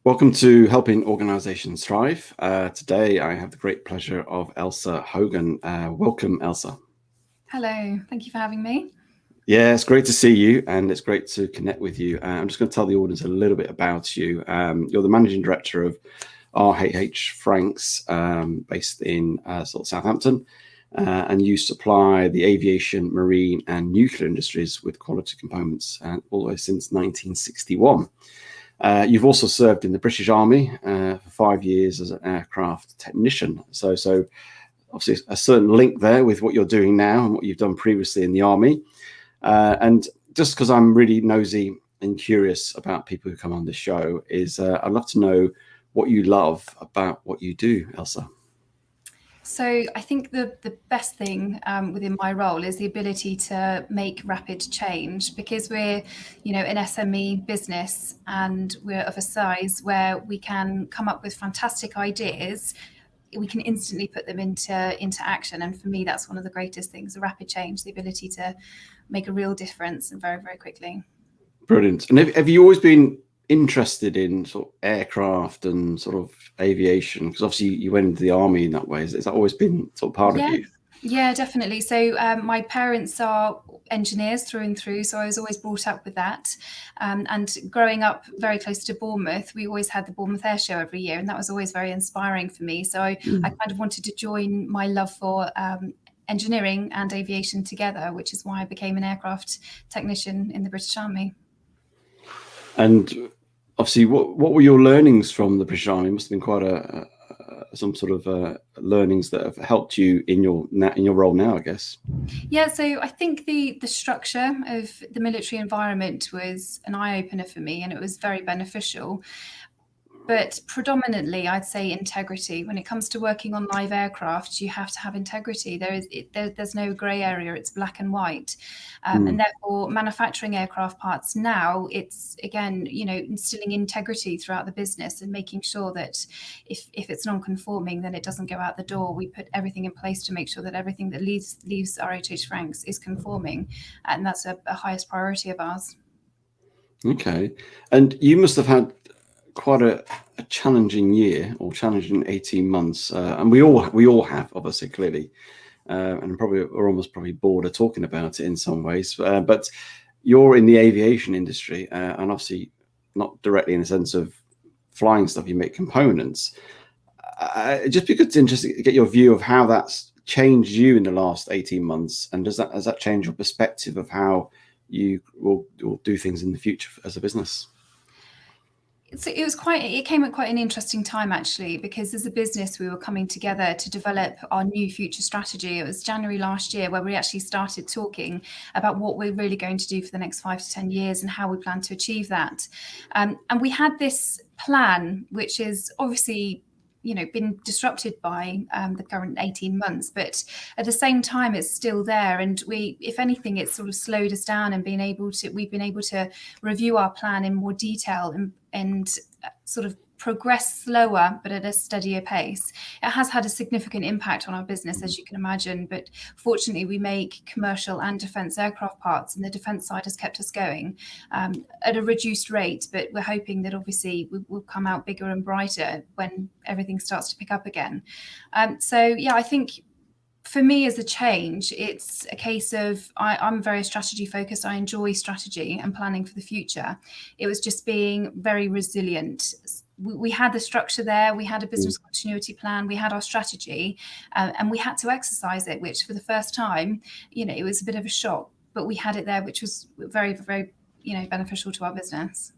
Welcome to Helping Organisations Thrive. Today I have the great pleasure of Elsa Hogan. Welcome, Elsa. Hello, thank you for having me. Yeah, it's great to see you and it's great to connect with you. I'm just going to tell the audience a little bit about you. You're the Managing Director of RHH Franks, based in Southampton, and you supply the aviation, marine and nuclear industries with quality components all the way since 1961. You've also served in the British Army for 5 years as an aircraft technician. So obviously a certain link there with what you're doing now and what you've done previously in the Army. And just because I'm really nosy and curious about people who come on this show is I'd love to know what you love about what you do, Elsa. So I think the best thing within my role is the ability to make rapid change, because we're, an SME business and we're of a size where we can come up with fantastic ideas. We can instantly put them into action. And for me, that's one of the greatest things, the rapid change, the ability to make a real difference and very, very quickly. Brilliant. And have you always been interested in sort of aircraft and sort of aviation? Because obviously you went into the Army in that way. Has that always been sort of part of you? Yeah, definitely. So my parents are engineers through and through, so I was always brought up with that. And growing up very close to Bournemouth, we always had the Bournemouth Air Show every year, and that was always very inspiring for me. So I kind of wanted to join my love for engineering and aviation together, which is why I became an aircraft technician in the British Army. And obviously, what were your learnings from the British Army? It must have been quite some sort of learnings that have helped you in your role now, I guess. Yeah, so I think the structure of the military environment was an eye-opener for me, and it was very beneficial. But predominantly, I'd say integrity. When it comes to working on live aircraft, you have to have integrity. There's no grey area. It's black and white. And therefore, manufacturing aircraft parts now, it's, again, instilling integrity throughout the business and making sure that if it's non-conforming, then it doesn't go out the door. We put everything in place to make sure that everything that leaves RHH Franks is conforming. And that's a highest priority of ours. Okay. And you must have had quite a challenging year, or challenging 18 months, and we all have, obviously, clearly, and we're almost probably bored of talking about it in some ways, but you're in the aviation industry, and obviously not directly in the sense of flying stuff, you make components. Just because it's interesting to get your view of how that's changed you in the last 18 months, and has that changed your perspective of how you will do things in the future as a business? It came at quite an interesting time, actually, because as a business we were coming together to develop our new future strategy. It was January last year where we actually started talking about what we're really going to do for the next 5 to 10 years and how we plan to achieve that. And we had this plan, which is obviously been disrupted by the current 18 months, but at the same time it's still there, and if anything, it's sort of slowed us down and we've been able to review our plan in more detail and sort of progress slower but at a steadier pace. It has had a significant impact on our business, as you can imagine, but fortunately we make commercial and defence aircraft parts, and the defence side has kept us going at a reduced rate, but we're hoping that obviously we'll come out bigger and brighter when everything starts to pick up again. I think for me as a change, it's a case of I'm very strategy focused. I enjoy strategy and planning for the future. It was just being very resilient. We had the structure there, we had a business continuity plan, we had our strategy, and we had to exercise it, which for the first time, it was a bit of a shock, but we had it there, which was very, very, beneficial to our business.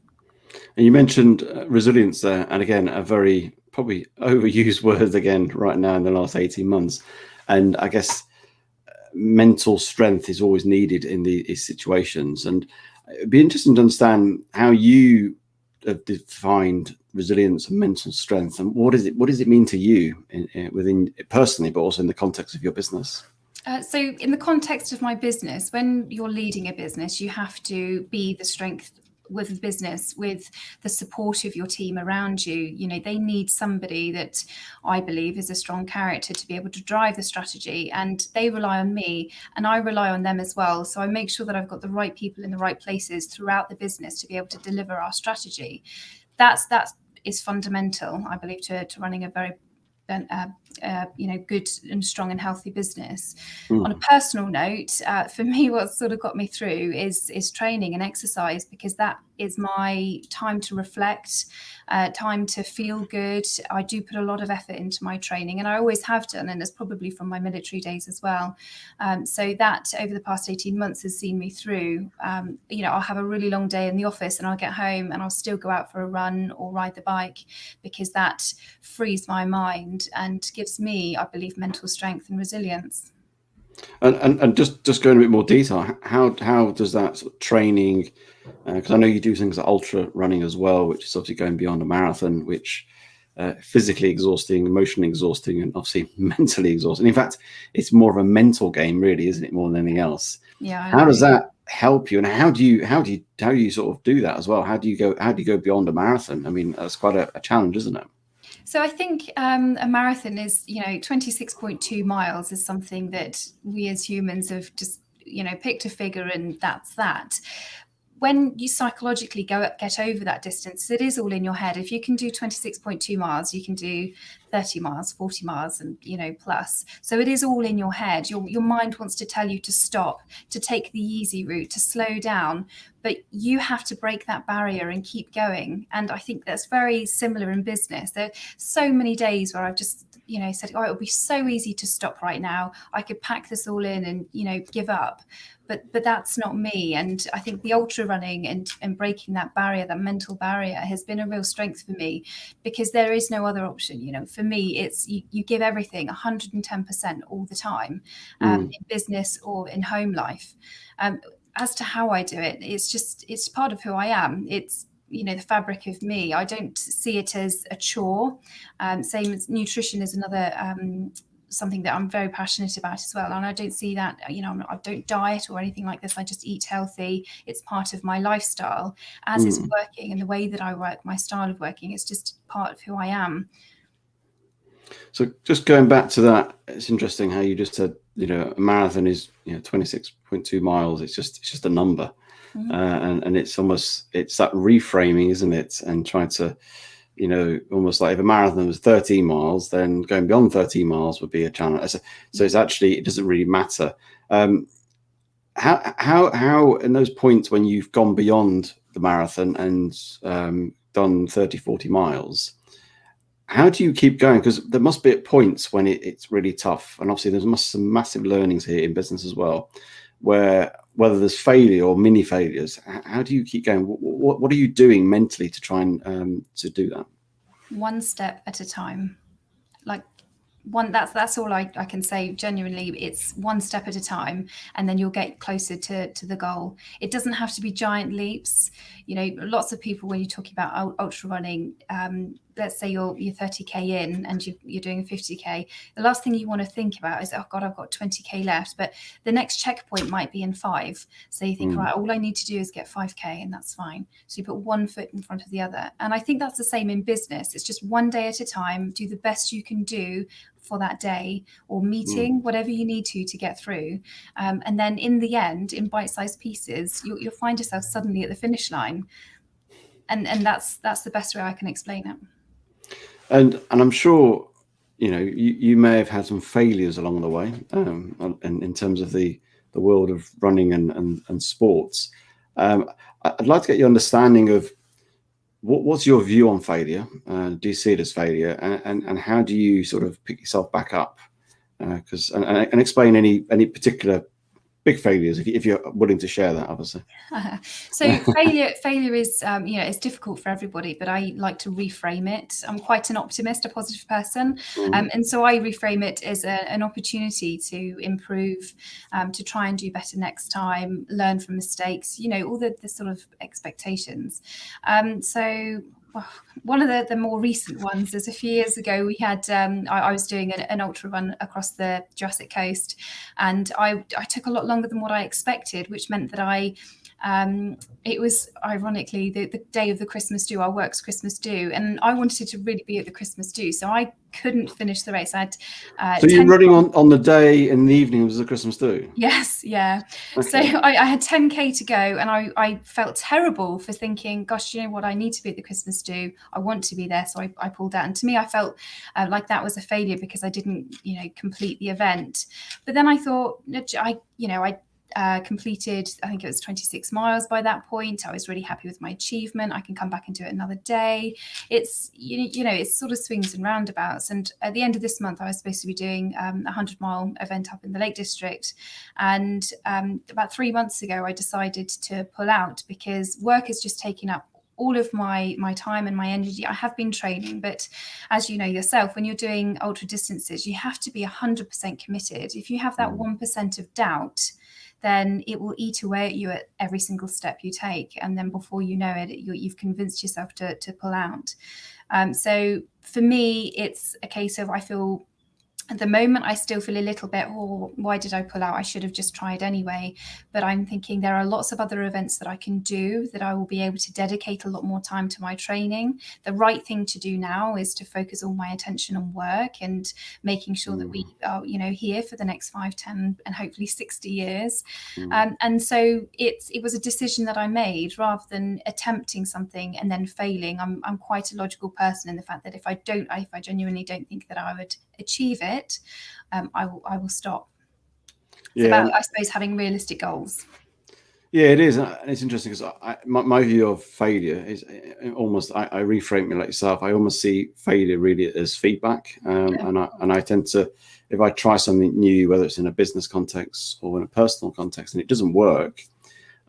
And you mentioned resilience there, and again, a very probably overused word again right now in the last 18 months. And I guess mental strength is always needed in these situations. And it'd be interesting to understand how you have defined resilience and mental strength, and what does it mean to you within personally, but also in the context of your business? So in the context of my business, when you're leading a business, you have to be the strength with the business, with the support of your team around you. They need somebody that I believe is a strong character to be able to drive the strategy, and they rely on me and I rely on them as well. So I make sure that I've got the right people in the right places throughout the business to be able to deliver our strategy. That's is fundamental, I believe, to running a very good and strong and healthy business. On a personal note, for me, what sort of got me through is training and exercise, because that is my time to reflect, time to feel good. I do put a lot of effort into my training, and I always have done, and it's probably from my military days as well. So that over the past 18 months has seen me through. I'll have a really long day in the office and I'll get home and I'll still go out for a run or ride the bike, because that frees my mind and gives me, I believe, mental strength and resilience. And just going a bit more detail, how does that sort of training, because I know you do things like ultra running as well, which is obviously going beyond a marathon, which physically exhausting, emotionally exhausting, and obviously mentally exhausting. In fact, it's more of a mental game, really, isn't it, more than anything else? Yeah. How does that help you, and how do you sort of do that as well? How do you go beyond a marathon? I mean, that's quite a challenge, isn't it? So I think a marathon is, 26.2 miles is something that we as humans have just, picked a figure and that's that. When you psychologically get over that distance, it is all in your head. If you can do 26.2 miles, you can do 30 miles, 40 miles, and plus. So it is all in your head. Your mind wants to tell you to stop, to take the easy route, to slow down, but you have to break that barrier and keep going. And I think that's very similar in business. There are so many days where I've just said, oh, it would be so easy to stop right now. I could pack this all in and give up. But that's not me. And I think the ultra running and breaking that barrier, that mental barrier, has been a real strength for me, because there is no other option. For me, it's you give everything 110% all the time, in business or in home life. As to how I do it, it's part of who I am. It's the fabric of me. I don't see it as a chore. Same as nutrition is another something that I'm very passionate about as well. And I don't see that, I don't diet or anything like this. I just eat healthy. It's part of my lifestyle, as is working, and the way that I work, my style of working, is just part of who I am. So just going back to that, it's interesting how you just said, a marathon is 26.2 miles. It's just a number. And it's that reframing, isn't it? And trying to, almost like if a marathon was 13 miles, then going beyond 13 miles would be a challenge. So it's actually, it doesn't really matter. How in those points when you've gone beyond the marathon and done 30, 40 miles, how do you keep going? Because there must be at points when it's really tough. And obviously there's some massive learnings here in business as well, where whether there's failure or mini failures, how do you keep going? What are you doing mentally to try and to do that? One step at a time. That's all I can say. Genuinely, it's one step at a time, and then you'll get closer to the goal. It doesn't have to be giant leaps. Lots of people, when you're talking about ultra running, let's say you're 30k in and you're doing a 50k, the last thing you want to think about is, oh God, I've got 20k left. But the next checkpoint might be in 5. So you think, right, all I need to do is get 5k, and that's fine. So you put one foot in front of the other. And I think that's the same in business. It's just one day at a time. Do the best you can do for that day or meeting, whatever you need to get through. And then in the end, in bite-sized pieces, you'll find yourself suddenly at the finish line. And that's the best way I can explain it. And I'm sure, you may have had some failures along the way, in terms of the world of running and sports. I'd like to get your understanding of what's your view on failure? Do you see it as failure, and how do you sort of pick yourself back up? And explain any particular big failures if you're willing to share that, obviously. So failure is it's difficult for everybody, but I like to reframe it. I'm quite an optimist, a positive person, and so I reframe it as an opportunity to improve, to try and do better next time, learn from mistakes, all the sort of expectations. So one of the more recent ones is a few years ago. We had I was doing an ultra run across the Jurassic Coast, and I took a lot longer than what I expected, which meant that I It was ironically the day of the Christmas do, our work's Christmas do, and I wanted to really be at the Christmas do, so I couldn't finish the race. I had So you're running on the day in the evening was the Christmas do? Yes, yeah. Okay. So I had 10K to go, and I felt terrible for thinking, gosh, you know what, I need to be at the Christmas do. I want to be there, so I pulled out. And to me, I felt like that was a failure because I didn't, complete the event. But then I thought, I completed, I think it was 26 miles by that point. I was really happy with my achievement. I can come back and do it another day. It's, it's sort of swings and roundabouts. And at the end of this month, I was supposed to be doing a 100-mile event up in the Lake District. And about 3 months ago, I decided to pull out because work is just taking up all of my time and my energy. I have been training, but as you know yourself, when you're doing ultra distances, you have to be 100% committed. If you have that 1% of doubt, then it will eat away at you at every single step you take. And then before you know it, you've convinced yourself to pull out. So for me, it's a case of, I feel at the moment, I still feel a little bit, oh, why did I pull out? I should have just tried anyway. But I'm thinking there are lots of other events that I can do, that I will be able to dedicate a lot more time to my training. The right thing to do now is to focus all my attention on work and making sure that we are, here for the next 5, 10, and hopefully 60 years. And so it was a decision that I made rather than attempting something and then failing. I'm quite a logical person in the fact that if I genuinely don't think that I would achieve it, I will stop. It's about, I suppose, having realistic goals. Yeah, it is, and it's interesting because my view of failure is almost, I reframe it like yourself. I almost see failure really as feedback, and I tend to, if I try something new, whether it's in a business context or in a personal context, and it doesn't work,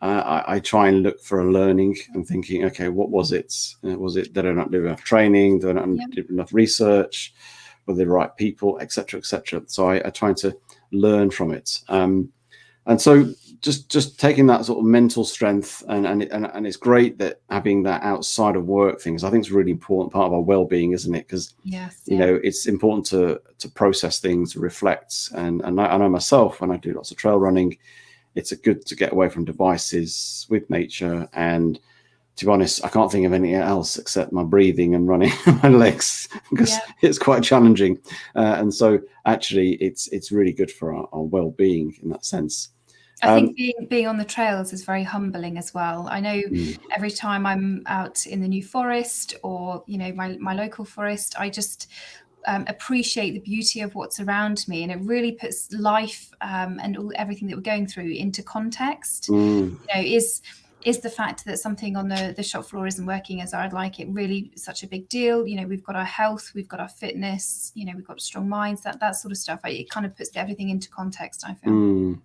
I try and look for a learning and thinking, okay, what was it? Was it that I not do enough training? Did I not do enough research? Were they the right people, etc., etc.? So I try to learn from it, and so just taking that sort of mental strength, and it's great that having that outside of work things, I think it's a really important part of our well-being, isn't it? Because it's important to process things, to reflect, and I know myself when I do lots of trail running, it's good to get away from devices with nature. And to be honest, I can't think of anything else except my breathing and running my legs, because it's quite challenging. And so actually it's really good for our well-being in that sense. I think being on the trails is very humbling as well. I know every time I'm out in the New Forest or, my local forest, I just appreciate the beauty of what's around me, and it really puts life and everything that we're going through into context. Is the fact that something on the shop floor isn't working as I'd like it really such a big deal? We've got our health, we've got our fitness, we've got strong minds, that sort of stuff. It kind of puts everything into context, I feel.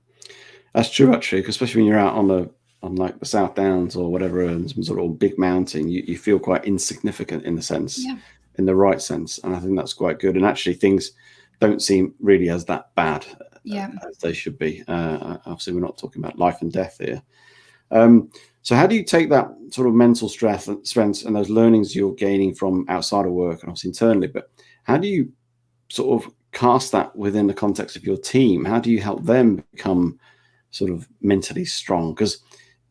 That's true, actually, because especially when you're out on like the South Downs or whatever, and some sort of big mountain, you feel quite insignificant in the sense, in the right sense. And I think that's quite good. And actually things don't seem really as that bad as they should be. Obviously, we're not talking about life and death here. So how do you take that sort of mental strength and those learnings you're gaining from outside of work and obviously internally, but how do you sort of cast that within the context of your team? How do you help them become sort of mentally strong? Because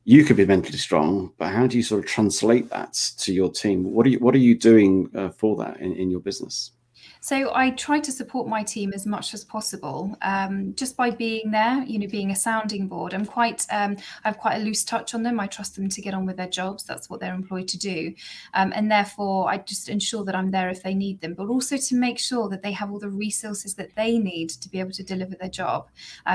you could be mentally strong, but how do you sort of translate that to your team? What are you doing for that in your business? So I try to support my team as much as possible, just by being there, being a sounding board. I have quite a loose touch on them. I trust them to get on with their jobs. That's what they're employed to do. And therefore, I just ensure that I'm there if they need them, but also to make sure that they have all the resources that they need to be able to deliver their job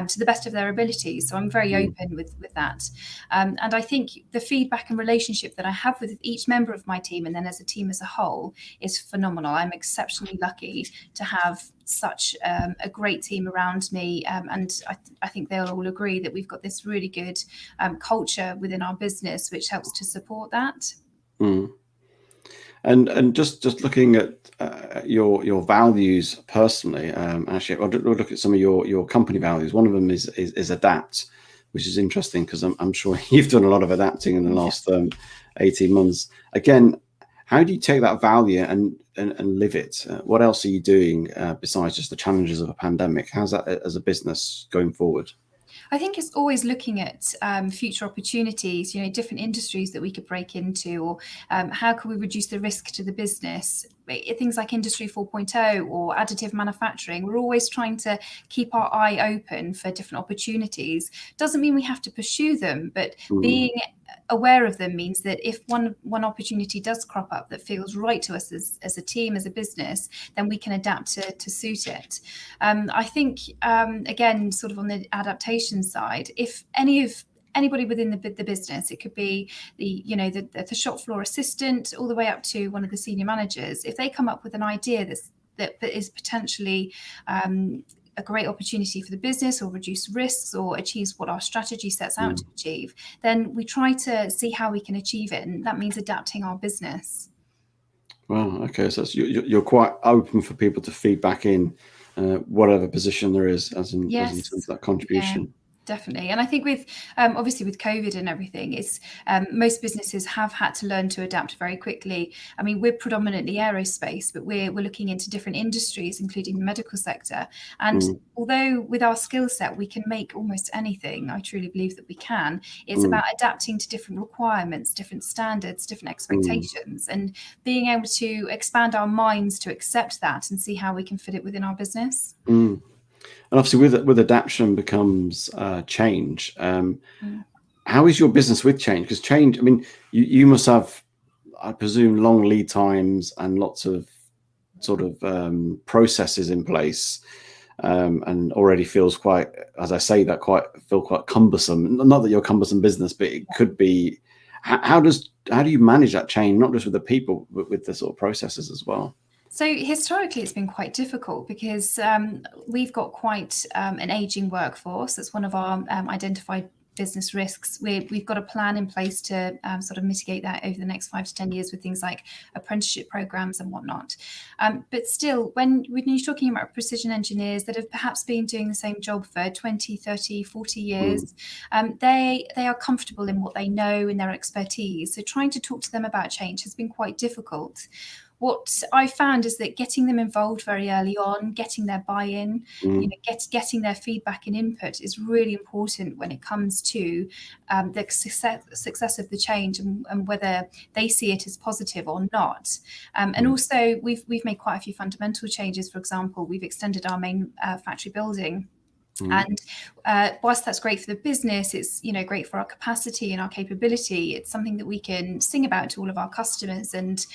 to the best of their abilities. So I'm very open with that. And I think the feedback and relationship that I have with each member of my team, and then as a team as a whole, is phenomenal. I'm exceptionally lucky to have such a great team around me, and I think they'll all agree that we've got this really good culture within our business which helps to support that. And just looking at your values personally, actually I'll look at some of your company values. One of them is adapt, which is interesting because I'm sure you've done a lot of adapting in the last 18 months. Again, how do you take that value and live it? What else are you doing besides just the challenges of a pandemic? How's that as a business going forward? I think it's always looking at future opportunities, different industries that we could break into, or how can we reduce the risk to the business. Things like Industry 4.0 or additive manufacturing, we're always trying to keep our eye open for different opportunities. Doesn't mean we have to pursue them, but being aware of them means that if one opportunity does crop up that feels right to us as a team, as a business, then we can adapt to suit it. I think, again, sort of on the adaptation side, if anybody within the business, it could be the shop floor assistant all the way up to one of the senior managers, if they come up with an idea that is potentially a great opportunity for the business, or reduce risks, or achieves what our strategy sets out to achieve, then we try to see how we can achieve it, and that means adapting our business. Well, okay, so you're quite open for people to feed back in whatever position there is, as in terms of that contribution. Yeah. Definitely. And I think with obviously with COVID and everything, it's most businesses have had to learn to adapt very quickly. I mean, we're predominantly aerospace, but we're looking into different industries, including the medical sector. And although with our skill set, we can make almost anything, I truly believe that we can. It's about adapting to different requirements, different standards, different expectations, and being able to expand our minds to accept that and see how we can fit it within our business. And obviously, with adaptation becomes change. How is your business with change? Because change, I mean, you must have, I presume, long lead times and lots of sort of processes in place, and already feels quite, as I say that, quite cumbersome. Not that you're a cumbersome business, but it could be. How do you manage that change, not just with the people, but with the sort of processes as well? So historically, it's been quite difficult because we've got quite an aging workforce. That's one of our identified business risks. We've got a plan in place to sort of mitigate that over the next 5 to 10 years with things like apprenticeship programs and whatnot. But still, when you're talking about precision engineers that have perhaps been doing the same job for 20, 30, 40 years, they are comfortable in what they know and their expertise. So trying to talk to them about change has been quite difficult. What I found is that getting them involved very early on, getting their buy-in, getting their feedback and input is really important when it comes to the success of the change and whether they see it as positive or not. And also, we've made quite a few fundamental changes. For example, we've extended our main factory building. And whilst that's great for the business, it's great for our capacity and our capability. It's something that we can sing about to all of our customers and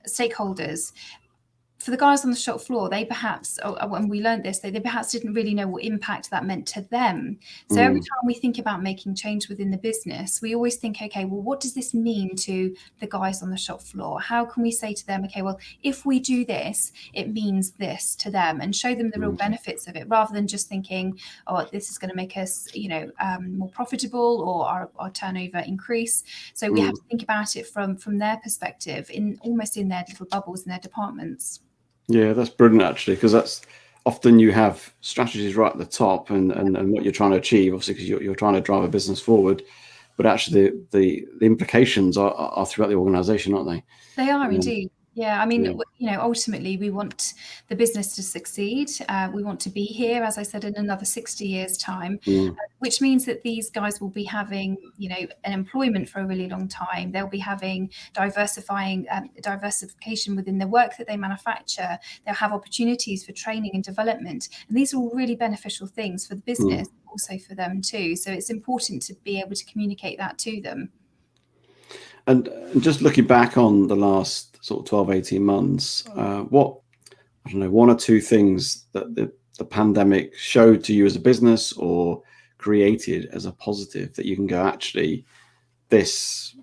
stakeholders. For the guys on the shop floor, they perhaps, when we learned this, they perhaps didn't really know what impact that meant to them. So every time we think about making change within the business, we always think, okay, well, what does this mean to the guys on the shop floor? How can we say to them, okay, well, if we do this, it means this to them, and show them the real benefits of it, rather than just thinking, oh, this is going to make us, more profitable, or our turnover increase. So we have to think about it from their perspective, almost in their little bubbles in their departments. Yeah, that's brilliant, actually, because that's often you have strategies right at the top and what you're trying to achieve, obviously, because you're trying to drive a business forward. But actually, the implications are throughout the organisation, aren't they? They are indeed. Yeah, I mean, ultimately, we want the business to succeed. We want to be here, as I said, in another 60 years' time, which means that these guys will be having, an employment for a really long time. They'll be having diversification within the work that they manufacture. They'll have opportunities for training and development. And these are all really beneficial things for the business, also for them too. So it's important to be able to communicate that to them. And just looking back on the last sort of 12, 18 months, what, I don't know, one or two things that the pandemic showed to you as a business or created as a positive that you can go, actually, this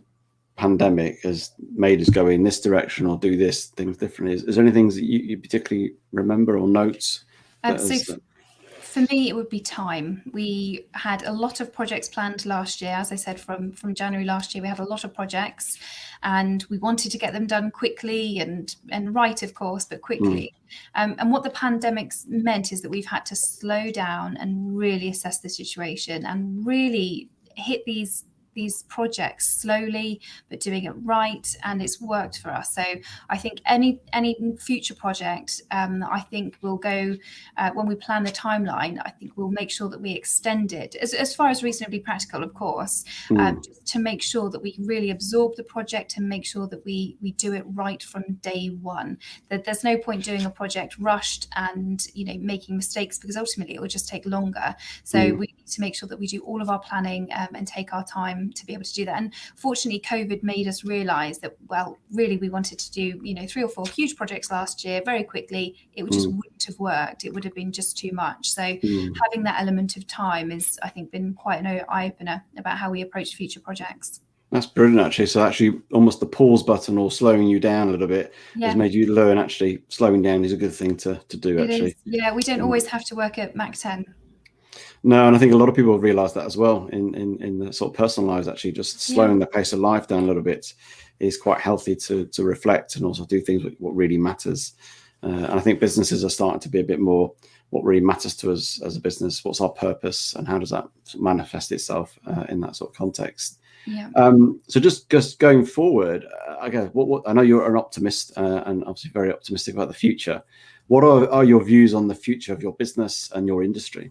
pandemic has made us go in this direction or do things differently? Is there any things that you particularly remember or notes? For me, it would be time. We had a lot of projects planned last year. As I said, from January last year, we had a lot of projects, and we wanted to get them done quickly and right, of course, but quickly. And what the pandemic's meant is that we've had to slow down and really assess the situation and really hit these these projects slowly, but doing it right, and it's worked for us. So I think any future project, I think will go, when we plan the timeline, I think we'll make sure that we extend it as far as reasonably practical, of course, just to make sure that we really absorb the project and make sure that we do it right from day one. That there's no point doing a project rushed and making mistakes, because ultimately it will just take longer. So we need to make sure that we do all of our planning and take our time to be able to do that. And fortunately, COVID made us realise that, well, really we wanted to do 3 or 4 huge projects last year very quickly. It just wouldn't have worked. It would have been just too much. So having that element of time is, I think, been quite an eye-opener about how we approach future projects. That's brilliant, actually. So actually almost the pause button, or slowing you down a little bit, has made you learn actually slowing down is a good thing to do, actually. Yeah, we don't always have to work at Mach 10. No, and I think a lot of people realise that as well in the sort of personal lives. Actually, just slowing the pace of life down a little bit is quite healthy to reflect and also do things what really matters. And I think businesses are starting to be a bit more what really matters to us as a business. What's our purpose, and how does that manifest itself in that sort of context? Yeah. So just going forward, I guess what I know you're an optimist and obviously very optimistic about the future. What are your views on the future of your business and your industry?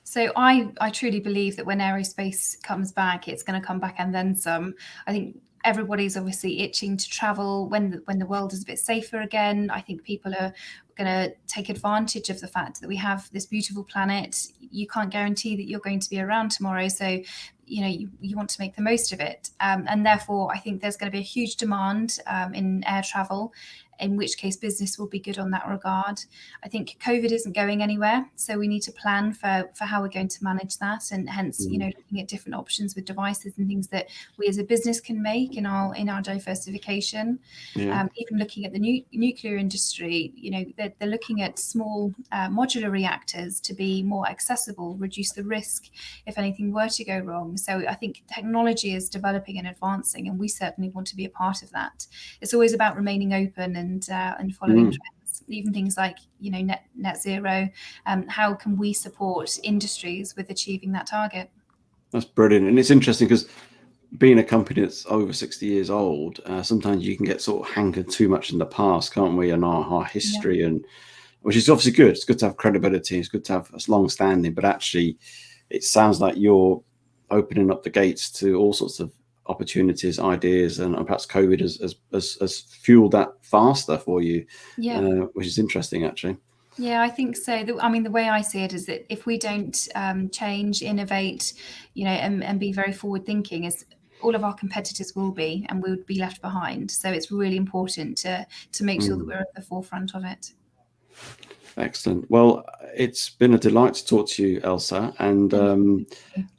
So I truly believe that when aerospace comes back, it's going to come back and then some. I think everybody's obviously itching to travel when the world is a bit safer again. I think people are going to take advantage of the fact that we have this beautiful planet. You can't guarantee that you're going to be around tomorrow, so you want to make the most of it, and therefore I think there's going to be a huge demand in air travel, in which case business will be good on that regard. I think COVID isn't going anywhere, so we need to plan for how we're going to manage that, and hence looking at different options with devices and things that we as a business can make in our diversification. Even looking at the nuclear industry, they're looking at small modular reactors to be more accessible, reduce the risk if anything were to go wrong. So I think technology is developing and advancing, and we certainly want to be a part of that. It's always about remaining open and following trends, even things like net zero. How can we support industries with achieving that target? That's brilliant, and it's interesting because being a company that's over 60 years old, sometimes you can get sort of hankered too much in the past, can't we? And our history, and which is obviously good. It's good to have credibility. It's good to have a long standing, but actually, it sounds like you're opening up the gates to all sorts of opportunities, ideas, and perhaps COVID has fueled that faster for you, which is interesting, actually. Yeah, I think so. The way I see it is that if we don't change, innovate, and be very forward thinking, is all of our competitors will be, and we would be left behind. So it's really important to make sure that we're at the forefront of it. Excellent. Well, it's been a delight to talk to you, Elsa, and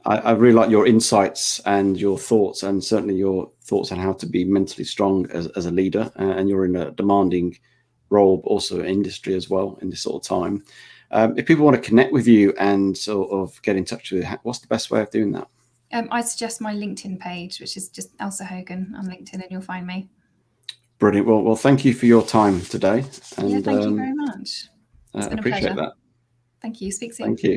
I really like your insights and your thoughts, and certainly your thoughts on how to be mentally strong as a leader. And you're in a demanding role, also in industry as well in this sort of time. If people want to connect with you and sort of get in touch with you, what's the best way of doing that? I suggest my LinkedIn page, which is just Elsa Hogan on LinkedIn, and you'll find me. Brilliant. Well, thank you for your time today. And, thank you very much. It's been a appreciate pleasure. that. Thank you. Speak soon. Thank you.